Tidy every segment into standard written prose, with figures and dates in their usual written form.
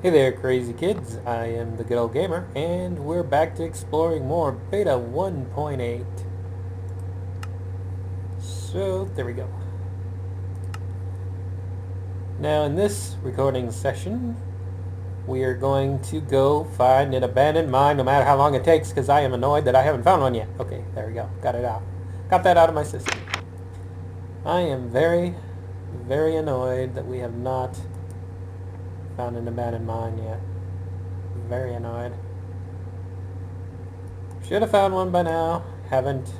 Hey there, crazy kids. I am the good old gamer, and we're back to exploring more Beta 1.8. So, there we go. Now, in this recording session, we are going to go find an abandoned mine, no matter how long it takes, because I am annoyed that I haven't found one yet. Okay, there we go. Got it out. Got that out of my system. I am very, very annoyed that we have not found an abandoned mine yet. Very annoyed. Should have found one by now. Haven't.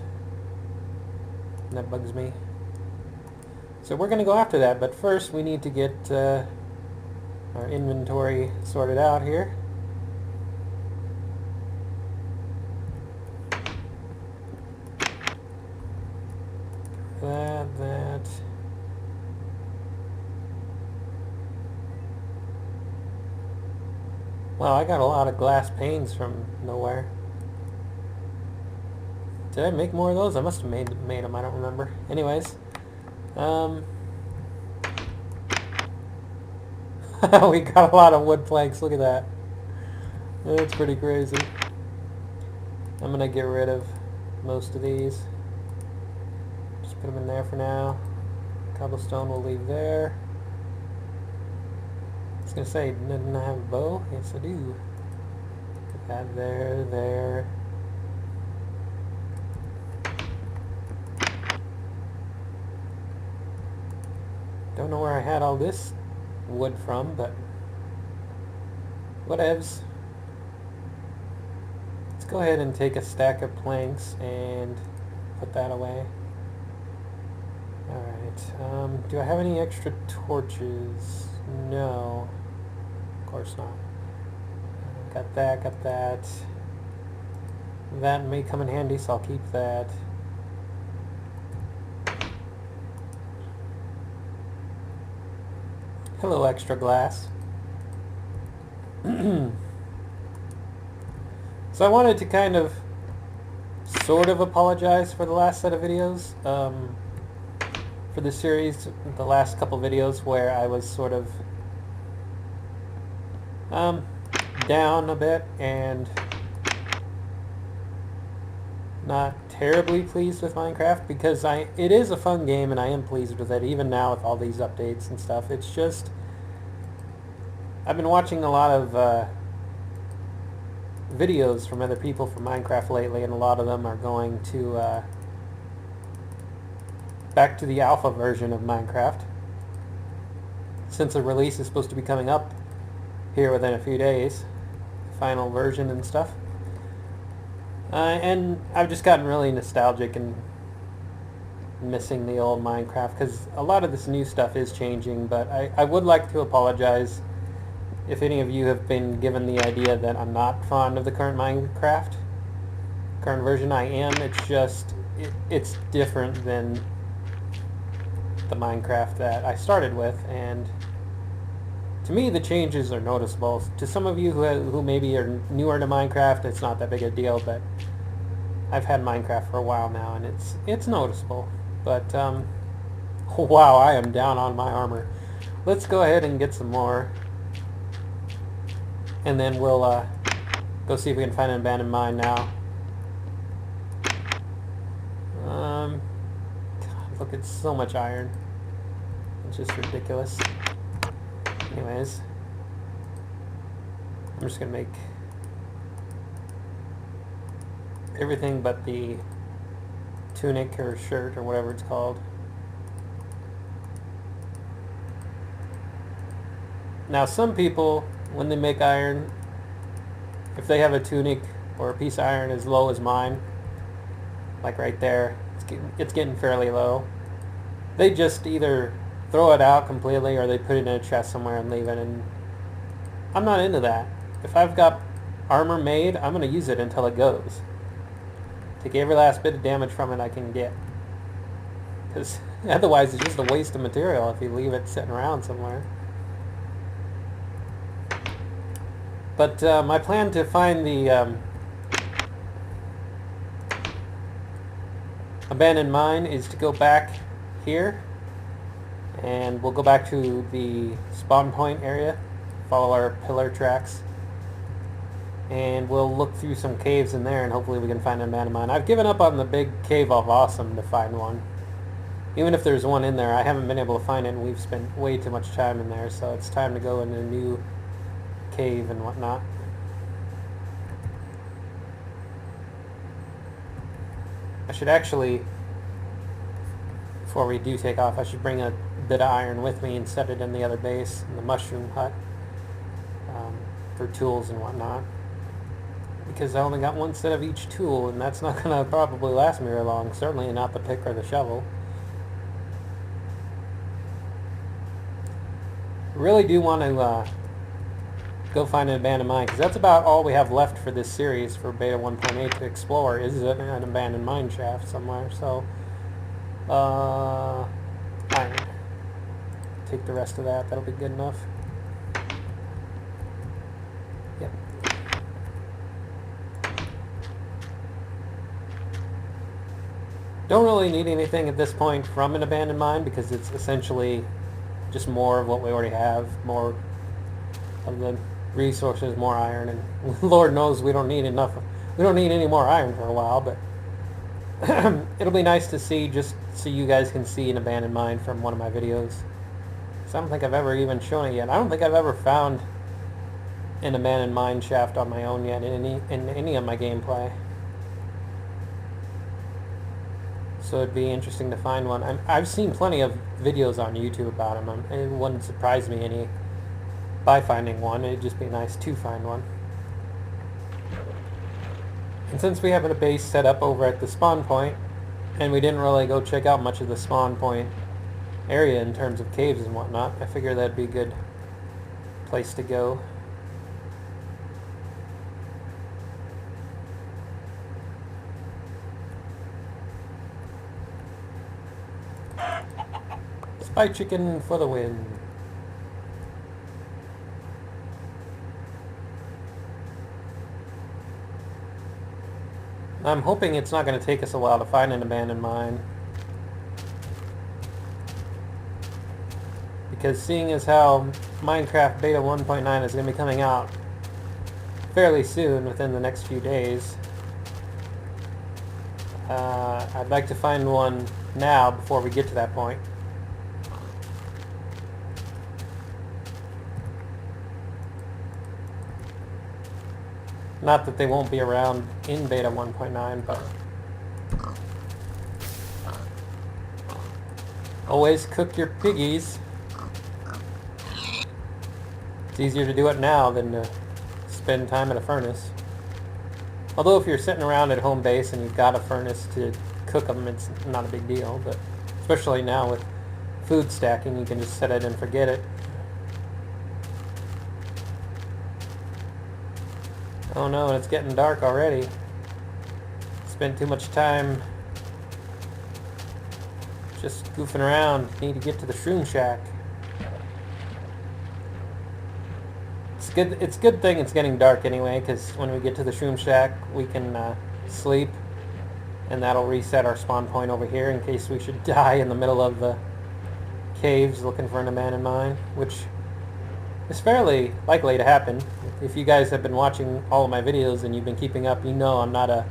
And that bugs me. So we're going to go after that, but first we need to get our inventory sorted out here. That. Wow, I got a lot of glass panes from nowhere. Did I make more of those? I must have made them, I don't remember. Anyways. We got a lot of wood planks, look at that. That's pretty crazy. I'm going to get rid of most of these. Just put them in there for now. Cobblestone we'll leave there. I was going to say, didn't I have a bow? Yes, I do. Put that there. Don't know where I had all this wood from, but whatevs. Let's go ahead and take a stack of planks and put that away. Alright, do I have any extra torches? No, of course not. Got that. That may come in handy, so I'll keep that. Hello, extra glass. So I wanted to kind of sort of apologize for the last set of videos for the series, the last couple videos where I was sort of down a bit and not terribly pleased with Minecraft, because it is a fun game and I am pleased with it even now with all these updates and stuff. It's just I've been watching a lot of videos from other people from Minecraft lately, and a lot of them are going to back to the alpha version of Minecraft, since the release is supposed to be coming up here within a few days, final version and stuff. And I've just gotten really nostalgic and missing the old Minecraft, because a lot of this new stuff is changing, but I would like to apologize if any of you have been given the idea that I'm not fond of the current Minecraft. Current version I am, it's just, it's different than the Minecraft that I started with, and to me the changes are noticeable. To some of you who maybe are newer to Minecraft, it's not that big a deal, but I've had Minecraft for a while now and it's noticeable. But wow, I am down on my armor. Let's go ahead and get some more, and then we'll go see if we can find an abandoned mine now. God, look, it's so much iron. It's just ridiculous. Anyways, I'm just gonna make everything but the tunic or shirt or whatever it's called. Now some people, when they make iron, if they have a tunic or a piece of iron as low as mine, like right there, it's getting fairly low, they just either throw it out completely or they put it in a chest somewhere and leave it, and I'm not into that. If I've got armor made, I'm going to use it until it goes. Take every last bit of damage from it I can get, because otherwise it's just a waste of material if you leave it sitting around somewhere. But my plan to find the abandoned mine is to go back here, and we'll go back to the spawn point area follow our pillar tracks. And we'll look through some caves in there and hopefully we can find an abandoned mine. I've given up on the big Cave of Awesome to find one. Even if there's one in there, I haven't been able to find it and we've spent way too much time in there, so it's time to go into a new cave and whatnot. I should actually, before we do take off, I should bring a bit of iron with me and set it in the other base, in the mushroom hut, for tools and whatnot. Because I only got one set of each tool, and that's not going to probably last me very long. Certainly not the pick or the shovel. I really do want to go find an abandoned mine, because that's about all we have left for this series for Beta 1.8 to explore, is an abandoned mine shaft somewhere. So, iron. Take the rest of that. That'll be good enough. Yep. Don't really need anything at this point from an abandoned mine because it's essentially just more of what we already have, more of the resources, more iron, and Lord knows we don't need enough. We don't need any more iron for a while, but it'll be nice to see, just so you guys can see an abandoned mine from one of my videos. So I don't think I've ever even shown it yet. I don't think I've ever found an abandoned mine shaft on my own yet in any of my gameplay. So it'd be interesting to find one. I've seen plenty of videos on YouTube about them. It wouldn't surprise me any by finding one. It'd just be nice to find one. And since we have a base set up over at the spawn point, and we didn't really go check out much of the spawn point area in terms of caves and whatnot, I figure that'd be a good place to go. Spy chicken for the win. I'm hoping it's not going to take us a while to find an abandoned mine. Because seeing as how Minecraft Beta 1.9 is going to be coming out fairly soon, within the next few days, I'd like to find one now before we get to that point. Not that they won't be around in Beta 1.9, but always cook your piggies. It's easier to do it now than to spend time in a furnace. Although if you're sitting around at home base and you've got a furnace to cook them, it's not a big deal. But especially now with food stacking, you can just set it and forget it. Oh no, it's getting dark already. Spent too much time just goofing around. Need to get to the shroom shack. It's a good thing it's getting dark anyway, because when we get to the shroom shack, we can sleep, and that'll reset our spawn point over here in case we should die in the middle of the caves looking for an abandoned mine, which is fairly likely to happen. If you guys have been watching all of my videos and you've been keeping up, you know I'm not a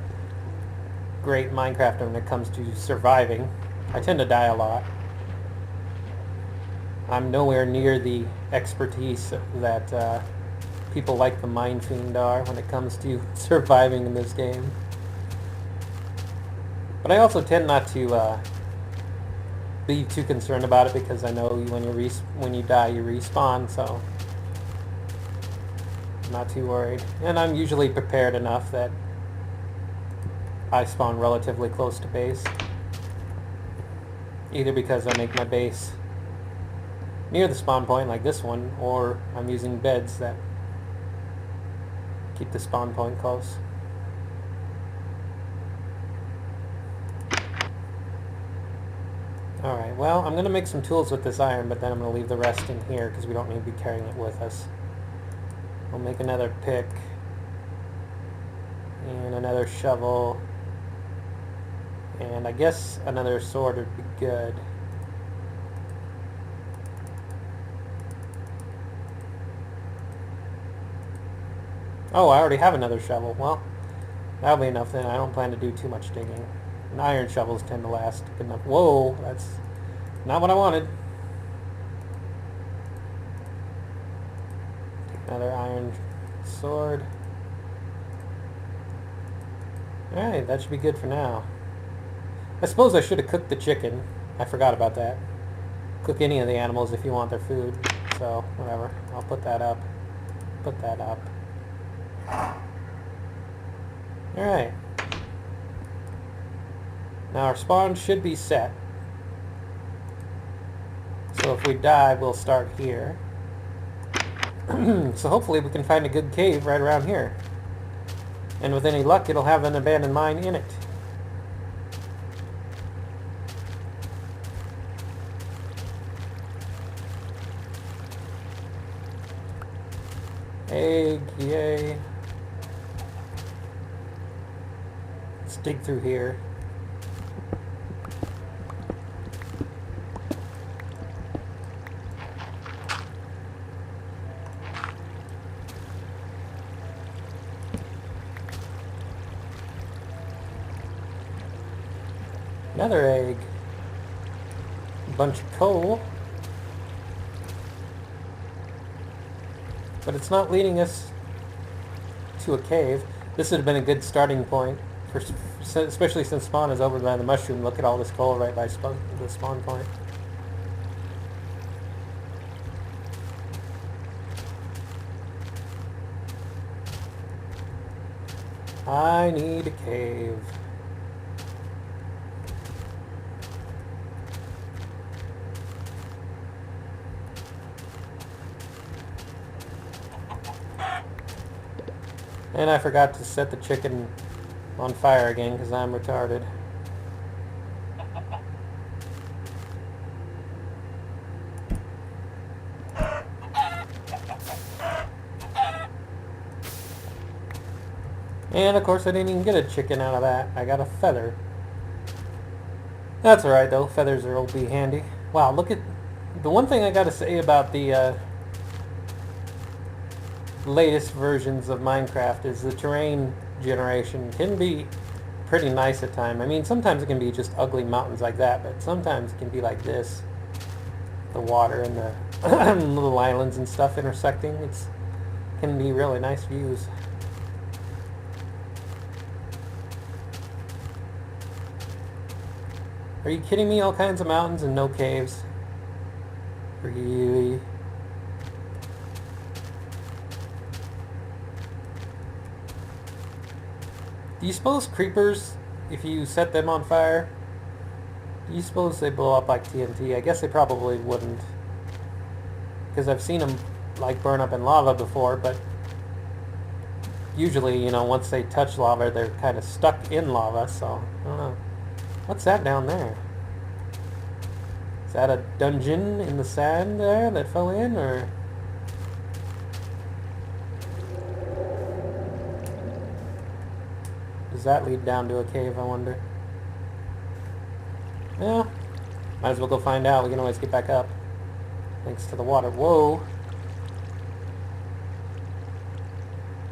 great Minecrafter when it comes to surviving. I tend to die a lot. I'm nowhere near the expertise that people like the Mine Fiend are when it comes to surviving in this game. But I also tend not to be too concerned about it, because I know when you die you respawn, so I'm not too worried. And I'm usually prepared enough that I spawn relatively close to base, either because I make my base near the spawn point like this one, or I'm using beds that keep the spawn point close. Alright, well, I'm going to make some tools with this iron, but then I'm going to leave the rest in here because we don't need to be carrying it with us. We'll make another pick and another shovel, and I guess another sword would be good. Oh, I already have another shovel. Well, that'll be enough then. I don't plan to do too much digging. And iron shovels tend to last good enough. Whoa, that's not what I wanted. Take another iron sword. Alright, that should be good for now. I suppose I should have cooked the chicken. I forgot about that. Cook any of the animals if you want their food. So, whatever. I'll put that up. Put that up. Alright. Now our spawn should be set. So if we die, we'll start here. So hopefully we can find a good cave right around here. And with any luck, it'll have an abandoned mine in it. Egg, yay. Let's dig through here. Another egg. A bunch of coal. But it's not leading us to a cave. This would have been a good starting point, for, especially since spawn is over by the mushroom. Look at all this coal right by the spawn point. I need a cave. And I forgot to set the chicken on fire again because I'm retarded. And of course I didn't even get a chicken out of that. I got a feather. That's alright though. Feathers will be handy. Wow, look at... The one thing I gotta say about the latest versions of Minecraft is the terrain generation can be pretty nice at times. I mean, sometimes it can be just ugly mountains like that, but sometimes it can be like this. The water and the little islands and stuff intersecting. It can be really nice views. Are you kidding me? All kinds of mountains and no caves? Really? Do you suppose creepers, if you set them on fire, do you suppose they blow up like TNT? I guess they probably wouldn't. Because I've seen them like burn up in lava before, but usually, you know, once they touch lava, they're kind of stuck in lava, so I don't know. What's that down there? Is that a dungeon in the sand there that fell in, or...? Does that lead down to a cave, I wonder? Yeah, might as well go find out. We can always get back up. Thanks to the water. Whoa!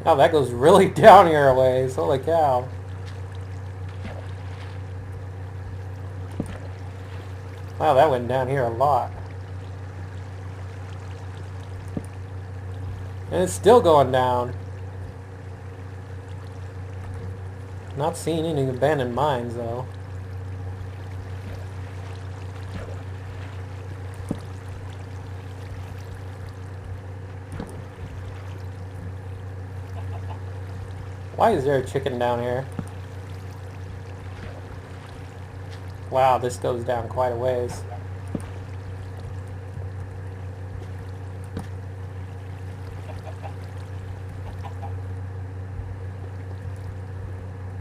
Oh, that goes really down here a ways. Holy cow. Wow, that went down here a lot. And it's still going down. Not seeing any abandoned mines, though. Why is there a chicken down here? Wow, this goes down quite a ways.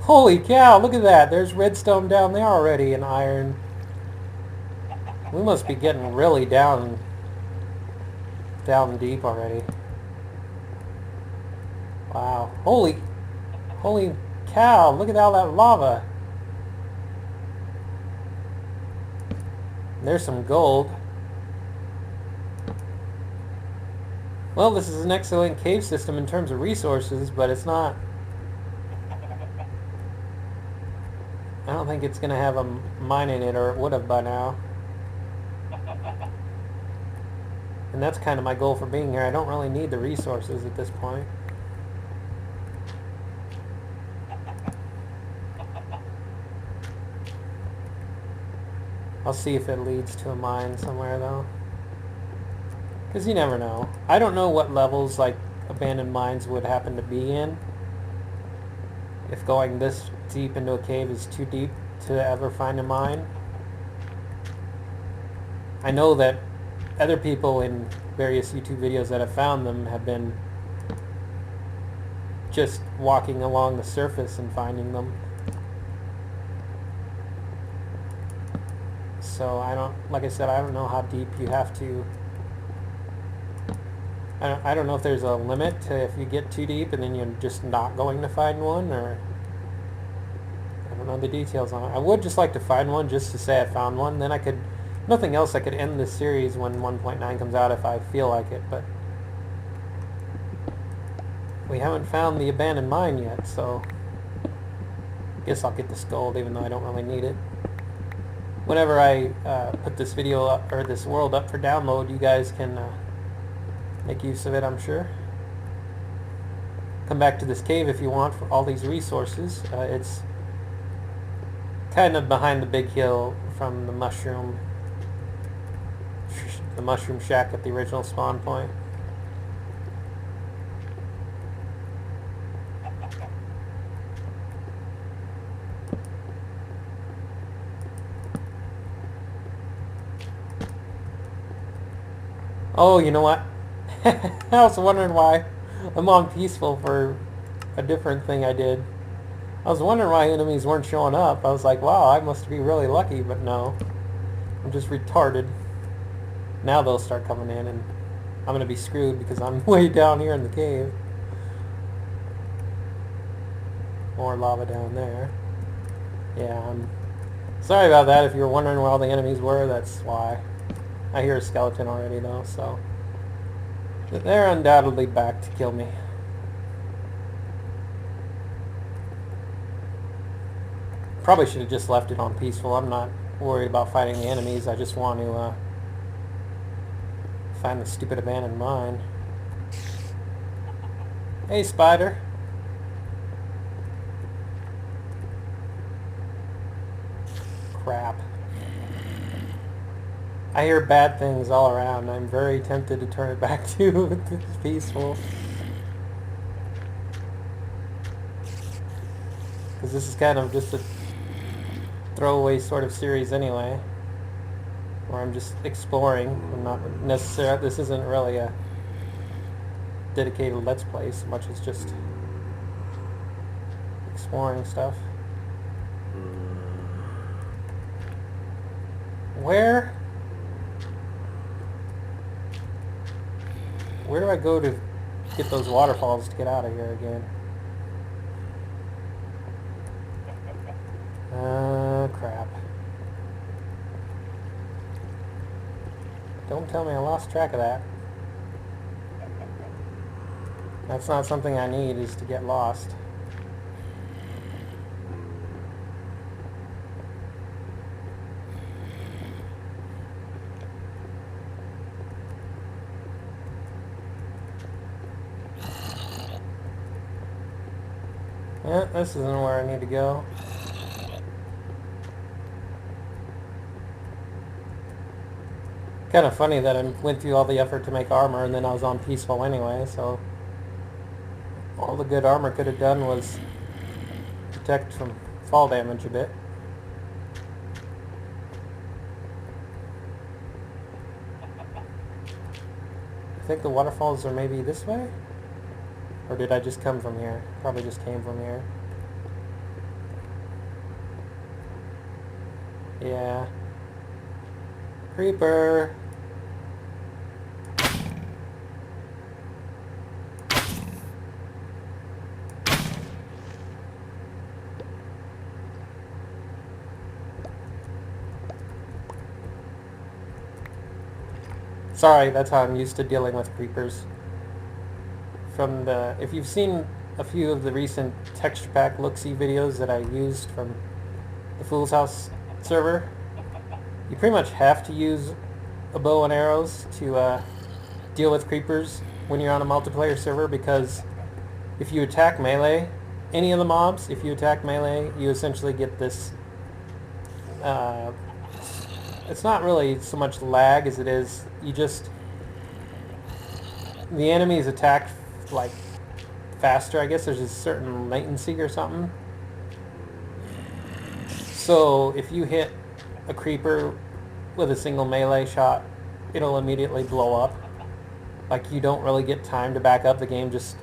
Holy cow, look at that. There's redstone down there already and iron. We must be getting really down deep already. Wow. Holy cow, look at all that lava. There's some gold. Well, this is an excellent cave system in terms of resources, but it's not... I don't think it's going to have a mine in it, or it would have by now. And that's kind of my goal for being here. I don't really need the resources at this point. I'll see if it leads to a mine somewhere, though. Because you never know. I don't know what levels, like, abandoned mines would happen to be in. If going this deep into a cave is too deep to ever find a mine. I know that other people in various YouTube videos that have found them have been just walking along the surface and finding them. So I don't, like I said, I don't know how deep you have to. I don't know if there's a limit to if you get too deep and then you're just not going to find one, or I don't know the details on it. I would just like to find one just to say I found one. Then I could, nothing else, I could end this series when 1.9 comes out if I feel like it, but we haven't found the abandoned mine yet, so I guess I'll get this gold even though I don't really need it. Whenever I put this video up, or this world up for download, you guys can make use of it, I'm sure. Come back to this cave if you want for all these resources. It's kind of behind the big hill from the mushroom shack at the original spawn point. Oh, you know what? I was wondering why I'm on peaceful for a different thing I did. I was wondering why enemies weren't showing up. I was like, wow, I must be really lucky, but no. I'm just retarded. Now they'll start coming in and I'm going to be screwed because I'm way down here in the cave. More lava down there. Yeah, I'm sorry about that. If you were wondering where all the enemies were, that's why. I hear a skeleton already though, so they're undoubtedly back to kill me. Probably should have just left it on peaceful. I'm not worried about fighting the enemies. I just want to find the stupid abandoned mine. Hey, spider. Crap. I hear bad things all around. I'm very tempted to turn it back to peaceful. Because this is kind of just a throwaway sort of series anyway. Where I'm just exploring. I'm not necessarily, this isn't really a dedicated Let's Play so much as just exploring stuff. Where do I go to get those waterfalls to get out of here again? Crap. Don't tell me I lost track of that. That's not something I need, is to get lost. Yeah, this isn't where I need to go. Kind of funny that I went through all the effort to make armor and then I was on peaceful anyway, so all the good armor could have done was protect from fall damage a bit. I think the waterfalls are maybe this way? Or did I just come from here? Probably just came from here. Yeah. Creeper! Sorry, that's how I'm used to dealing with creepers. from the... If you've seen a few of the recent texture pack look-see videos that I used from the Fool's House server, you pretty much have to use a bow and arrows to deal with creepers when you're on a multiplayer server, because if you attack melee, any of the mobs, if you attack melee, you essentially get this... it's not really so much lag as it is, you just... The enemies attack like faster, I guess there's a certain latency or something. So if you hit a creeper with a single melee shot, it'll immediately blow up. Like, you don't really get time to back up. The game just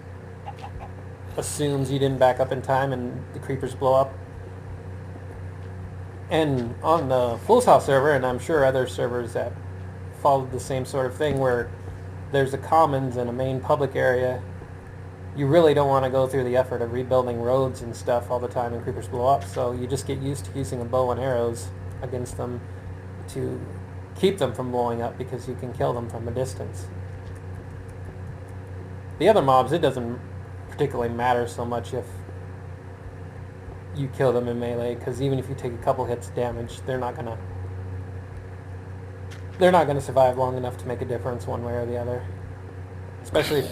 assumes you didn't back up in time and the creepers blow up. And on the Fool's House server, and I'm sure other servers that followed the same sort of thing, where there's a commons and a main public area, you really don't want to go through the effort of rebuilding roads and stuff all the time and creepers blow up, so you just get used to using a bow and arrows against them to keep them from blowing up, because you can kill them from a distance. The other mobs, it doesn't particularly matter so much if you kill them in melee, because even if you take a couple hits damage, they're not gonna survive long enough to make a difference one way or the other. Especially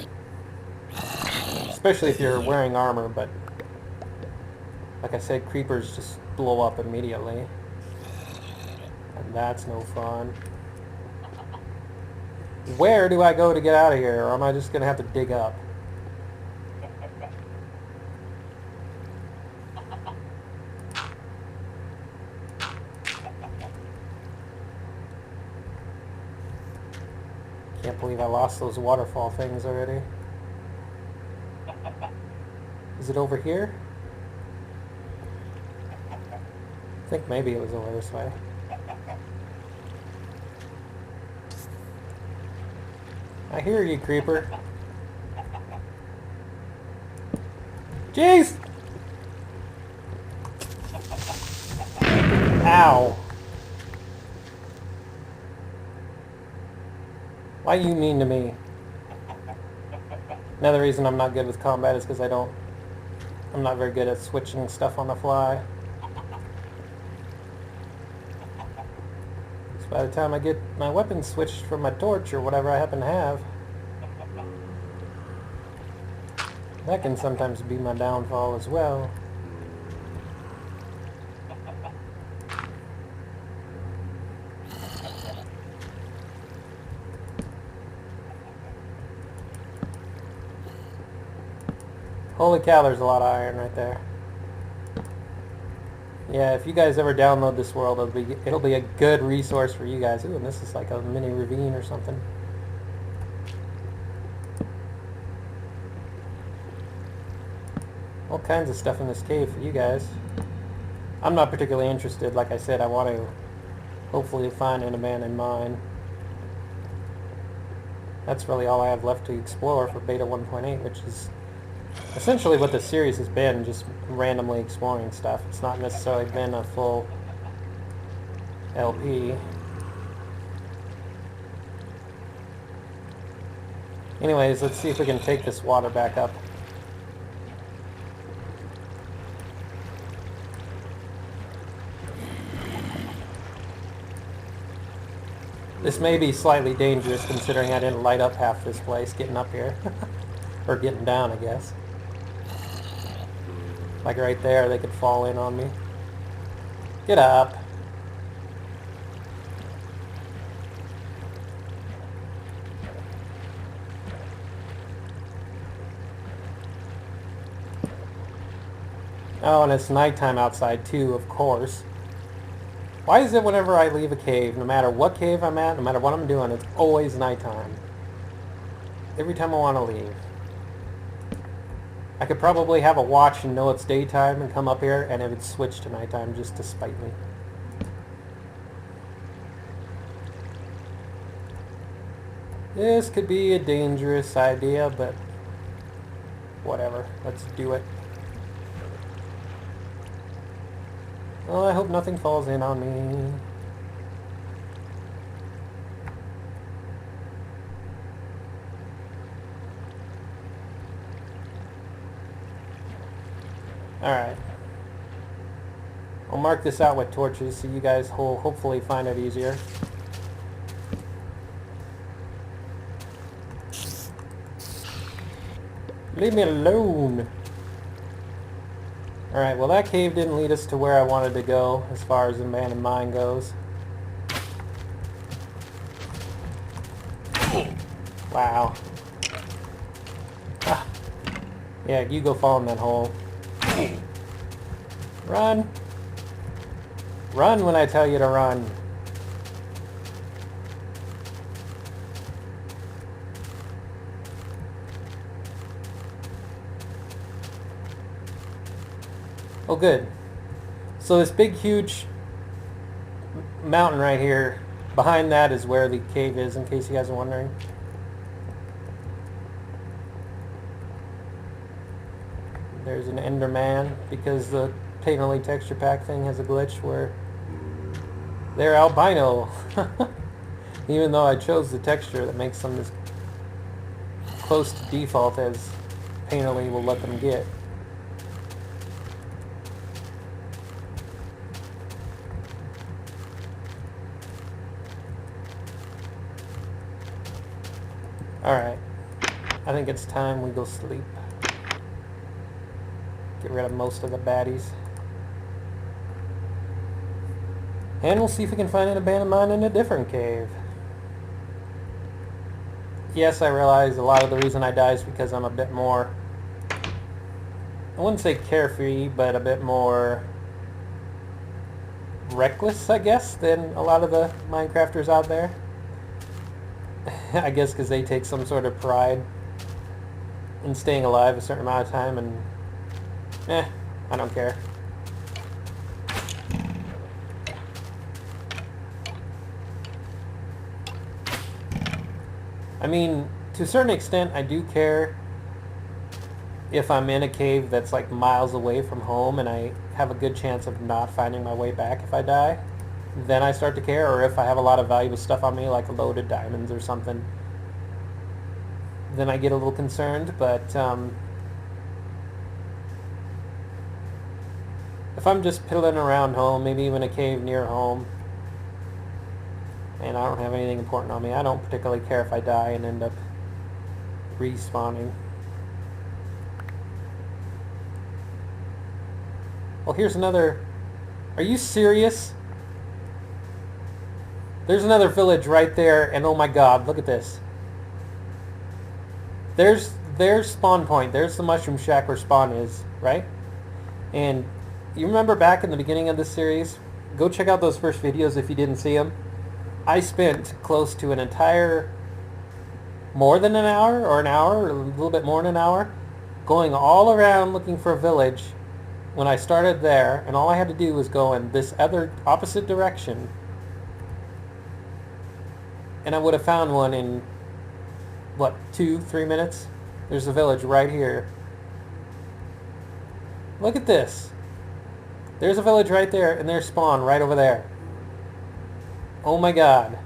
if you're wearing armor, but like I said, creepers just blow up immediately. And that's no fun. Where do I go to get out of here, or am I just gonna have to dig up? Can't believe I lost those waterfall things already. Is it over here? I think maybe it was over this way. I hear you, creeper. Jeez! Ow. Why are you mean to me? Another reason I'm not good with combat is because I'm not very good at switching stuff on the fly. So by the time I get my weapon switched from my torch or whatever I happen to have, that can sometimes be my downfall as well. Holy cow, there's a lot of iron right there. Yeah, if you guys ever download this world, it'll be a good resource for you guys. Ooh, and this is like a mini ravine or something. All kinds of stuff in this cave for you guys. I'm not particularly interested. Like I said, I want to hopefully find an abandoned mine. That's really all I have left to explore for Beta 1.8, which is essentially what this series has been, just randomly exploring stuff. It's not necessarily been a full LP. Anyways, let's see if we can take this water back up. This may be slightly dangerous considering I didn't light up half this place getting up here. Or getting down, I guess. Like right there, they could fall in on me. Get up. Oh, and it's nighttime outside too, of course. Why is it whenever I leave a cave, no matter what cave I'm at, no matter what I'm doing, it's always nighttime? Every time I want to leave. I could probably have a watch and know it's daytime and come up here and it would switch to nighttime just to spite me. This could be a dangerous idea, but whatever. Let's do it. Well, I hope nothing falls in on me. Alright. I'll mark this out with torches so you guys will hopefully find it easier. Leave me alone! Alright, well that cave didn't lead us to where I wanted to go as far as the abandoned mine goes. Wow. Ah. Yeah, you go fall in that hole. Run! Run when I tell you to run. Oh good. So this big huge mountain right here, behind that is where the cave is, in case you guys are wondering. There's an Enderman, because the Painterly texture pack thing has a glitch where they're albino. Even though I chose the texture that makes them as close to default as Painterly will let them get. Alright, I think it's time we go sleep. Get rid of most of the baddies. And we'll see if we can find an abandoned mine in a different cave. Yes, I realize a lot of the reason I die is because I'm a bit more, I wouldn't say carefree, but a bit more reckless, I guess, than a lot of the Minecrafters out there. I guess because they take some sort of pride in staying alive a certain amount of time, and I don't care. I mean, to a certain extent, I do care if I'm in a cave that's like miles away from home and I have a good chance of not finding my way back if I die. Then I start to care, or if I have a lot of valuable stuff on me, like loaded diamonds or something, then I get a little concerned. But if I'm just piddling around home, maybe even a cave near home, and I don't have anything important on me, I don't particularly care if I die and end up respawning. Well, here's another... Are you serious? There's another village right there, and oh my god, look at this. There's spawn point. There's the mushroom shack where spawn is, right? And you remember back in the beginning of this series, go check out those first videos if you didn't see them. I spent close to an entire, more than an hour, or a little bit more than an hour, going all around looking for a village when I started there, and all I had to do was go in this other opposite direction, and I would have found one in, what, 2-3 minutes? There's a village right here. Look at this. There's a village right there, and there's spawn right over there. Oh my god.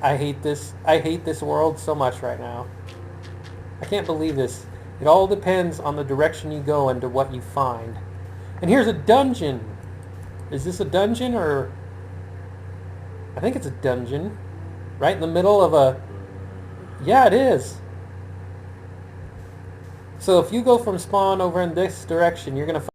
I hate this. I hate this world so much right now. I can't believe this. It all depends on the direction you go and to what you find. And here's a dungeon. Is this a dungeon, or... I think it's a dungeon. Right in the middle of a... Yeah, it is. So if you go from spawn over in this direction, you're going to